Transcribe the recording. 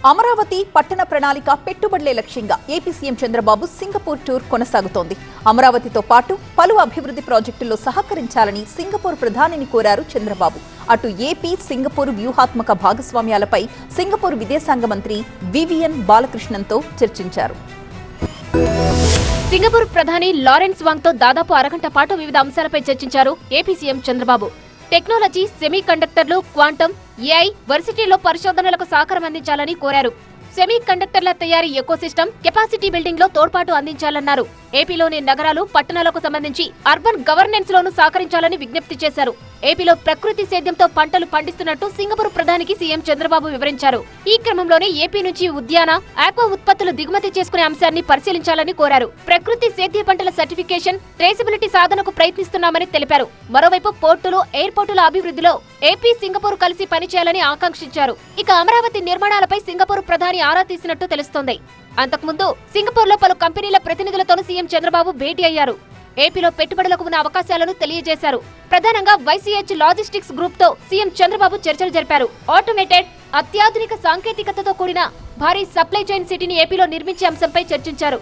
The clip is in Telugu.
అమరావతి పట్టణ ప్రణాళిక పెట్టుబడులే లక్ష్యంగా AP CM Chandrababu Singapore tour కొనసాగుతోంది. అమరావతితో పాటు పలు అభివృద్ధి ప్రాజెక్టుల్లో సహకరించాలని సింగపూర్ ప్రధానిని కోరారు చంద్రబాబు. అటు ఏపీ సింగపూర్ వ్యూహాత్మక భాగస్వామ్యాలపై సింగపూర్ విదేశాంగ మంత్రి వివియన్ బాలకృష్ణన్తో చర్చించారు. సింగపూర్ ప్రధాని లారెన్స్ వాంగ్తో దాదాపు అరగంట పాటు వివిధ అంశాలపై చర్చించారు AP CM Chandrababu. Technology, semi కండక్టర్లు, క్వాంటం, ఏఐ, వర్సిటీలో పరిశోధనలకు సహకారం అందించాలని కోరారు. సెమీ కండక్టర్ల తయారీ ఎకోసిస్టమ్, కెపాసిటీ బిల్డింగ్ లో తోడ్పాటు అందించాలన్నారు. ఏపీలోని నగరాలు, పట్టణాలకు సంబంధించి అర్బన్ గవర్నెన్స్ లోను సహకరించాలని విజ్ఞప్తి చేశారు. ఏపీలో ప్రకృతి సేద్యంతో పంటలు పండిస్తున్నట్టు సింగపూర్ ప్రధానికి సీఎం చంద్రబాబు వివరించారు. ఈ క్రమంలోనే ఏపీ నుంచి ఉద్యాన, ఆక్వా ఉత్పత్తులు దిగుమతి చేసుకునే అంశాన్ని పరిశీలించాలని కోరారు. ప్రకృతి సేద్య పంటల సర్టిఫికేషన్, ట్రేసబిలిటీ సాధనకు ప్రయత్నిస్తున్నామని తెలిపారు. మరోవైపు పోర్టులు, ఎయిర్పోర్టుల అభివృద్ధిలో ఏపీ, సింగపూర్ కలిసి పనిచేయాలని ఆకాంక్షించారు. ఇక అమరావతి నిర్మాణాలపై సింగపూర్ ప్రధాని ఆరా తీసినట్టు తెలుస్తోంది. అంతకుముందు సింగపూర్లో పలు కంపెనీల ప్రతినిధులతోనూ సీఎం చంద్రబాబు భేటీ అయ్యారు. ఏపీలో పెట్టుబడులకు ఉన్న అవకాశాలను తెలియజేశారు. ప్రధానంగా వైసీహెచ్ లాజిస్టిక్స్ గ్రూప్ తో సీఎం చంద్రబాబు చర్చలు జరిపారు. ఆటోమేటెడ్, అత్యాధునిక సాంకేతికతతో కూడిన భారీ సప్లై చైన్ సిటీని ఏపీలో నిర్మించే అంశంపై చర్చించారు.